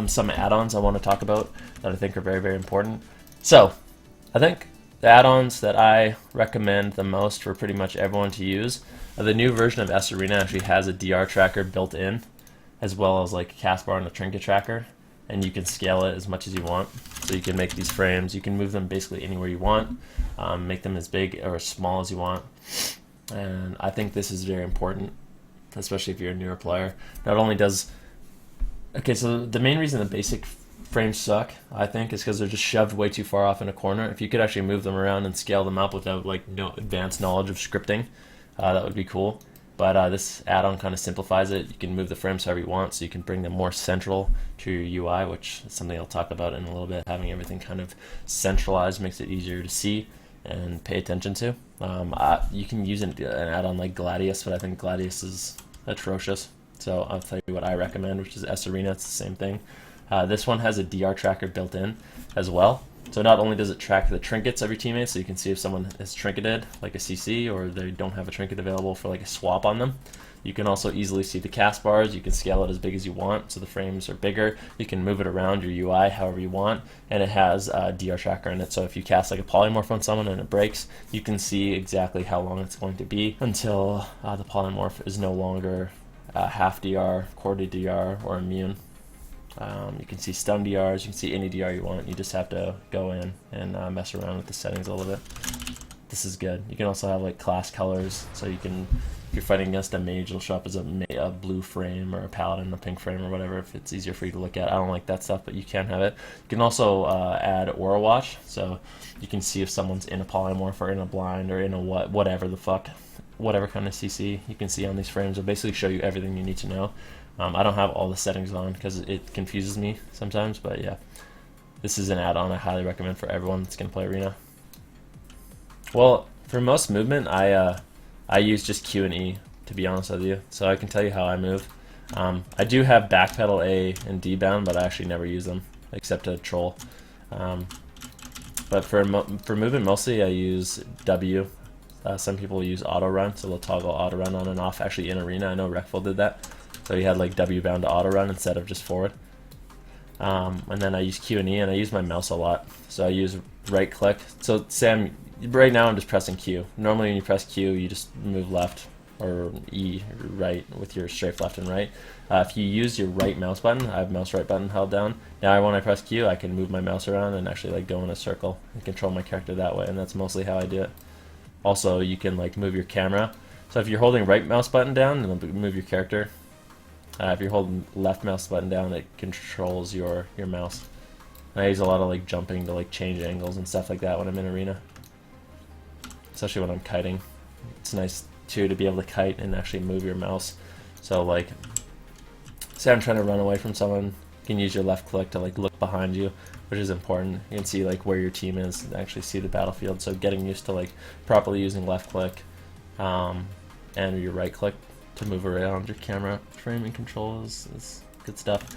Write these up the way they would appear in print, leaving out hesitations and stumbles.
some add-ons I want to talk about that I think are very, very important. So, I think the add-ons that I recommend the most for pretty much everyone to use, the new version of Azryd actually has a DR tracker built in, as well as like a cast bar and a trinket tracker, and you can scale it as much as you want. So you can make these frames, you can move them basically anywhere you want, make them as big or as small as you want, and I think this is very important, especially if you're a newer player. Not only does, okay, so the main reason the basic frames suck, I think, is because they're just shoved way too far off in a corner. If you could actually move them around and scale them up without like no advanced knowledge of scripting, that would be cool. But this add-on kind of simplifies it. You can move the frames however you want, so you can bring them more central to your UI, which is something I'll talk about in a little bit. Having everything kind of centralized makes it easier to see and pay attention to. You can use an add-on like Gladius, but I think Gladius is atrocious. So I'll tell you what I recommend, which is Azryd. It's the same thing. This one has a DR tracker built in as well. So not only does it track the trinkets of your teammates, so you can see if someone is trinketed, like a CC, or they don't have a trinket available for like a swap on them. You can also easily see the cast bars. You can scale it as big as you want, so the frames are bigger. You can move it around your UI however you want, and it has a DR tracker in it. So if you cast like a polymorph on someone and it breaks, you can see exactly how long it's going to be until the polymorph is no longer half DR, quarter DR, or immune. You can see stun DRs, you can see any DR you want. You just have to go in and mess around with the settings a little bit. This is good. You can also have like class colors, so you can, if you're fighting against a mage, it'll show up as a blue frame, or a paladin a pink frame, or whatever, if it's easier for you to look at. I don't like that stuff, but you can have it. You can also add Aura Watch, so you can see if someone's in a polymorph or in a blind or in a whatever the fuck, whatever kind of CC you can see on these frames. It'll basically show you everything you need to know. I don't have all the settings on because it confuses me sometimes, but yeah, this is an add-on I highly recommend for everyone that's going to play Arena. Well, for most movement, I use just Q and E, to be honest with you, so I can tell you how I move. I do have backpedal A and D bound, but I actually never use them, except to troll. But for movement, mostly I use W. Some people use auto run, so they'll toggle auto run on and off. Actually, in Arena, I know Reckful did that. So he had like W bound to auto run instead of just forward. And then I use Q and E, and I use my mouse a lot. So I use right click. So Sam, right now I'm just pressing Q. Normally when you press Q, you just move left, or E right with your strafe left and right. If you use your right mouse button, I have mouse right button held down. Now when I press Q, I can move my mouse around and actually like go in a circle and control my character that way, and that's mostly how I do it. Also, you can like move your camera. So if you're holding right mouse button down, it'll move your character. If you're holding left mouse button down, it controls your mouse. And I use a lot of like jumping to like change angles and stuff like that when I'm in Arena, especially when I'm kiting. It's nice too to be able to kite and actually move your mouse. So like, say I'm trying to run away from someone, you can use your left click to like look behind you, which is important. You can see like where your team is and actually see the battlefield. So getting used to like properly using left click and your right click to move around your camera frame and control is good stuff.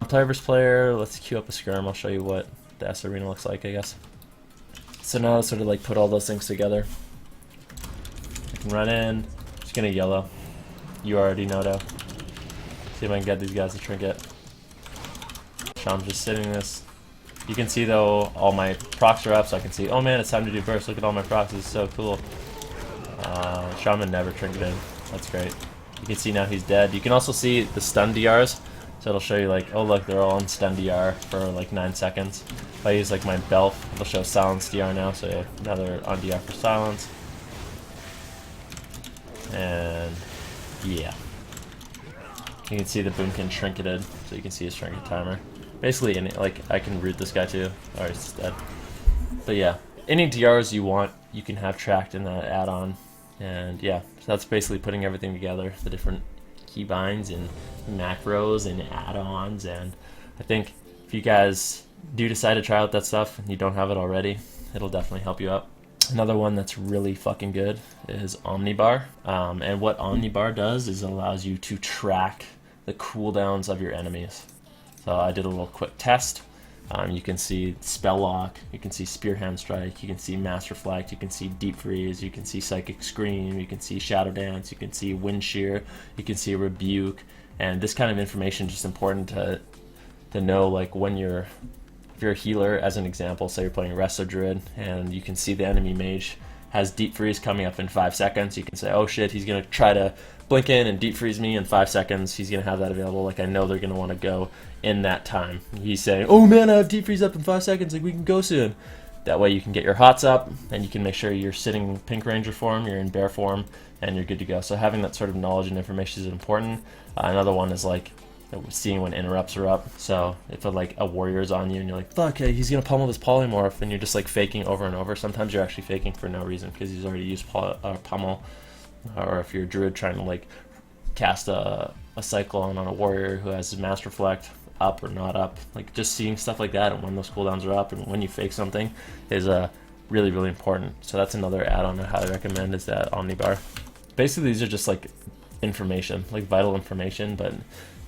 Player versus player, let's queue up a skirm. I'll show you what the Azryd looks like, I guess. So now let's sort of like put all those things together. I can run in, just gonna yellow. You already know though. See if I can get these guys to trinket. Sean's just sitting this. You can see though all my procs are up, so I can see, oh man, it's time to do burst. Look at all my procs, this is so cool. Shaman never trinketed. That's great. You can see now he's dead. You can also see the stun DRs, so it'll show you like, oh look, they're all on stun DR for like 9 seconds. If I use like my belt, it'll show silence DR now, so yeah, now they're on DR for silence. And yeah, you can see the boomkin trinketed, so you can see his trinket timer. Basically, like I can root this guy too. Alright, he's dead. But yeah, any DRs you want, you can have tracked in that add-on. And yeah, so that's basically putting everything together, the different keybinds and macros and add-ons. And I think if you guys do decide to try out that stuff and you don't have it already, it'll definitely help you out. Another one that's really fucking good is Omnibar. And what Omnibar does is it allows you to track the cooldowns of your enemies. So I did a little quick test. You can see Spell Lock, you can see Spear Hand Strike, you can see Mass Reflect, you can see Deep Freeze, you can see Psychic Scream, you can see Shadow Dance, you can see Wind Shear, you can see Rebuke, and this kind of information is just important to to know like when you're, if you're a healer, as an example, say you're playing Resto Druid and you can see the enemy mage has deep freeze coming up in 5 seconds, you can say, oh shit, he's gonna try to blink in and deep freeze me in 5 seconds. He's gonna have that available. Like I know they're gonna want to go in that time. He's saying, oh man, I have deep freeze up in 5 seconds, like we can go soon. That way you can get your hots up and you can make sure you're sitting in Pink Ranger form, you're in bear form, and you're good to go. So having that sort of knowledge and information is important. Another one is like seeing when interrupts are up. So if like a warrior's on you and you're like, fuck, hey, he's gonna pummel this polymorph, and you're just like faking over and over. Sometimes you're actually faking for no reason because he's already used pummel. Or if you're a druid trying to like cast a cyclone on a warrior who has mass reflect, up or not up, like just seeing stuff like that and when those cooldowns are up and when you fake something is really, really important. So that's another add-on I highly recommend, is that Omnibar. Basically these are just like information, like vital information, but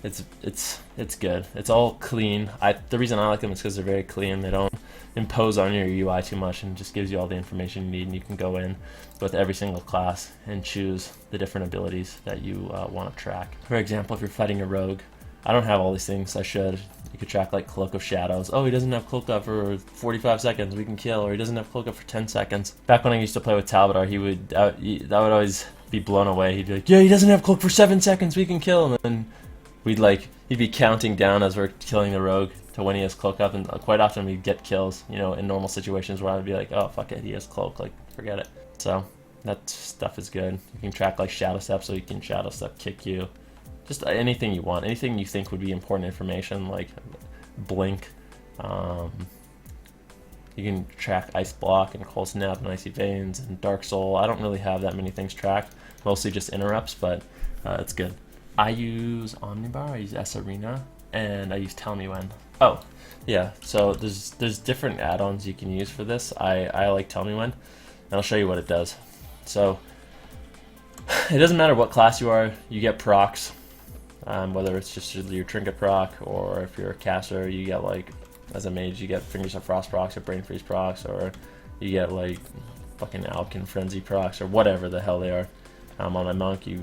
it's good. It's all clean. The reason I like them is because they're very clean. They don't impose on your UI too much, and just gives you all the information you need, and you can go in with every single class and choose the different abilities that you want to track. For example, if you're fighting a rogue, I don't have all these things. I should. You could track like Cloak of Shadows. Oh, he doesn't have Cloak Up for 45 seconds, we can kill. Or he doesn't have Cloak Up for 10 seconds. Back when I used to play with Talbadar, that would always be blown away. He'd be like, yeah, he doesn't have Cloak for 7 seconds, we can kill him. And then he'd be counting down as we're killing the rogue to when he has Cloak Up, and quite often we'd get kills, you know, in normal situations where I'd be like, oh, fuck it, he has Cloak, like, forget it. So that stuff is good. You can track like Shadow Step, so you can Shadow Step kick you. Just anything you want, anything you think would be important information, like Blink. You can track Ice Block and Cold Snap and Icy Veins and Dark Soul. I don't really have that many things tracked, mostly just interrupts, but it's good. I use Omnibar, I use S-Arena, and I use Tell Me When. Oh, yeah, so there's different add-ons you can use for this. I like Tell Me When, and I'll show you what it does. So it doesn't matter what class you are, you get procs. Whether it's just your trinket proc, or if you're a caster, you get like, as a mage, you get Fingers of Frost procs or Brain Freeze procs, or you get like fucking Alkin Frenzy procs, or whatever the hell they are. On my monk, you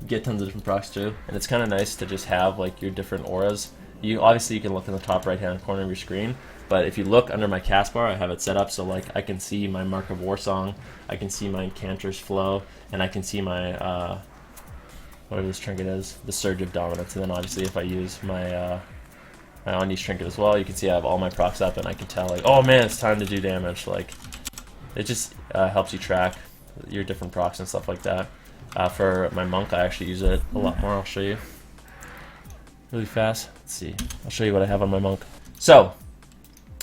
get tons of different procs too, and it's kind of nice to just have like your different auras. You obviously, you can look in the top right hand corner of your screen, but if you look under my cast bar, I have it set up so like I can see my Mark of Warsong, I can see my Incanter's Flow, and I can see my whatever this trinket is, the Surge of Dominance. And then obviously if I use my my unused trinket as well, you can see I have all my procs up, and I can tell like, oh man, it's time to do damage. Like it just helps you track your different procs and stuff like that. For my monk, I actually use it a lot more. I'll show you really fast. Let's see, I'll show you what I have on my monk. So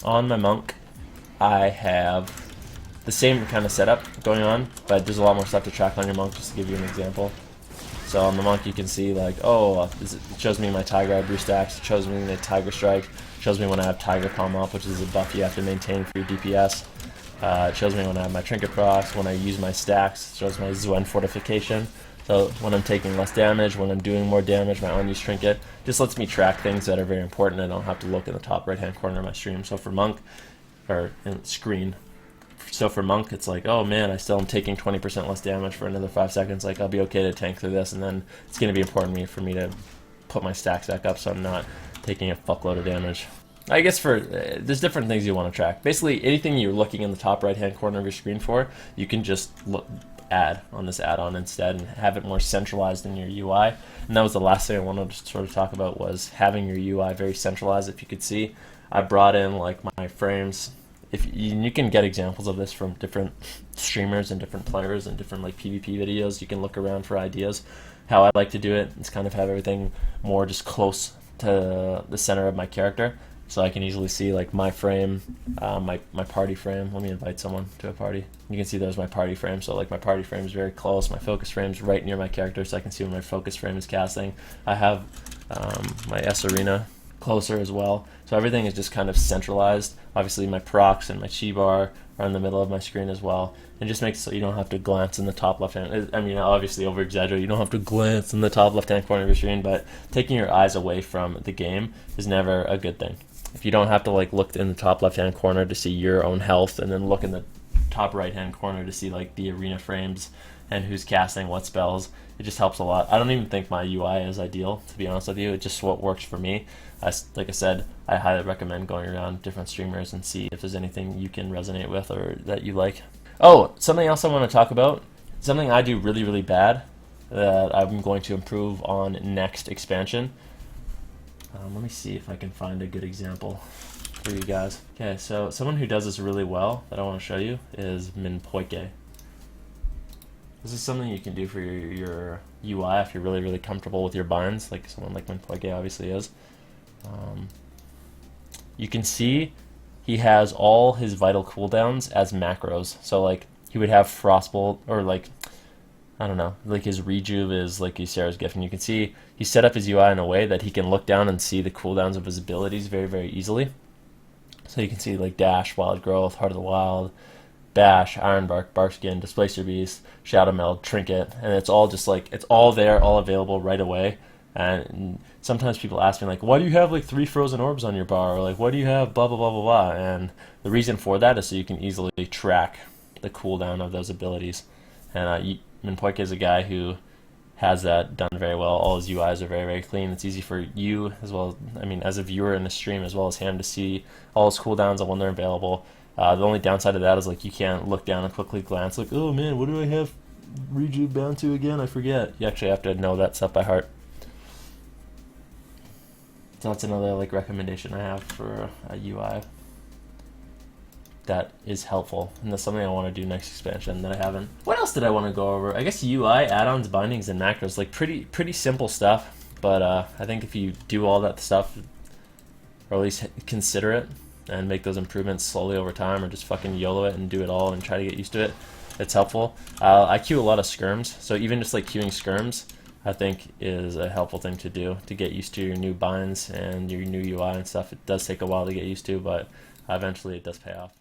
on my monk, I have the same kind of setup going on, but there's a lot more stuff to track on your monk, just to give you an example. So on the monk, you can see like, oh, it shows me my Tiger Eye brew stacks, it shows me the Tiger Strike, it shows me when I have Tiger Palm up, which is a buff you have to maintain for your DPS. It shows me when I have my trinket procs, when I use my stacks, it shows my Zuen fortification. So when I'm taking less damage, when I'm doing more damage, my unused trinket just lets me track things that are very important. I don't have to look in the top right hand corner of my stream. So for monk, or in screen. So for monk, it's like, oh man, I still am taking 20% less damage for another 5 seconds. Like, I'll be okay to tank through this, and then it's going to be important for me to put my stacks back up so I'm not taking a fuckload of damage. I guess there's different things you want to track. Basically, anything you're looking in the top right-hand corner of your screen for, you can just add on this add-on instead and have it more centralized in your UI. And that was the last thing I wanted to sort of talk about, was having your UI very centralized. If you could see, I brought in like my frames. If you can get examples of this from different streamers and different players and different like PvP videos. You can look around for ideas. How I like to do it is kind of have everything more just close to the center of my character, so I can easily see like my frame, my party frame. Let me invite someone to a party. You can see there's my party frame. So like my party frame is very close. My focus frame is right near my character, so I can see when my focus frame is casting. I have my S-Arena closer as well. So everything is just kind of centralized. Obviously my procs and my chi bar are in the middle of my screen as well. It just makes it so you don't have to glance in the top left hand. I mean, obviously over exaggerate, you don't have to glance in the top left hand corner of your screen, but taking your eyes away from the game is never a good thing. If you don't have to like look in the top left hand corner to see your own health, and then look in the top right hand corner to see like the arena frames and who's casting what spells. It just helps a lot. I don't even think my UI is ideal, to be honest with you. It's just what works for me. Like I said, I highly recommend going around different streamers and see if there's anything you can resonate with or that you like. Oh, something else I want to talk about. Something I do really, really bad that I'm going to improve on next expansion. Let me see if I can find a good example for you guys. Okay, so someone who does this really well that I want to show you is Minpoike. This is something you can do for your UI if you're really, really comfortable with your binds, like someone like Minpoike obviously is. You can see he has all his vital cooldowns as macros. So like he would have Frostbolt, or like, I don't know, like his Rejuve is like Ysera's Gift, and you can see he set up his UI in a way that he can look down and see the cooldowns of his abilities very, very easily. So you can see like Dash, Wild Growth, Heart of the Wild, Bash, Ironbark, Barkskin, Displace Your Beast, Shadow Meld, Trinket, and it's all just like, it's all there, all available right away. And sometimes people ask me like, why do you have like 3 frozen orbs on your bar, or like, why do you have blah blah blah blah blah? And the reason for that is so you can easily track the cooldown of those abilities. And Minpoike is a guy who has that done very well. All his UIs are very, very clean. It's easy for you as well, I mean, as a viewer in the stream, as well as him, to see all his cooldowns and when they're available. The only downside of that is like you can't look down and quickly glance like, oh man, what do I have Rejuve bound to again? I forget. You actually have to know that stuff by heart. So that's another like recommendation I have for a UI that is helpful, and that's something I want to do next expansion that I haven't. What else did I want to go over? I guess UI, add-ons, bindings, and macros, like pretty simple stuff, but I think if you do all that stuff, or at least consider it, and make those improvements slowly over time, or just fucking YOLO it and do it all and try to get used to it, it's helpful. I queue a lot of skirms, so even just like queuing skirms, I think is a helpful thing to do to get used to your new binds and your new UI and stuff. It does take a while to get used to, but eventually it does pay off.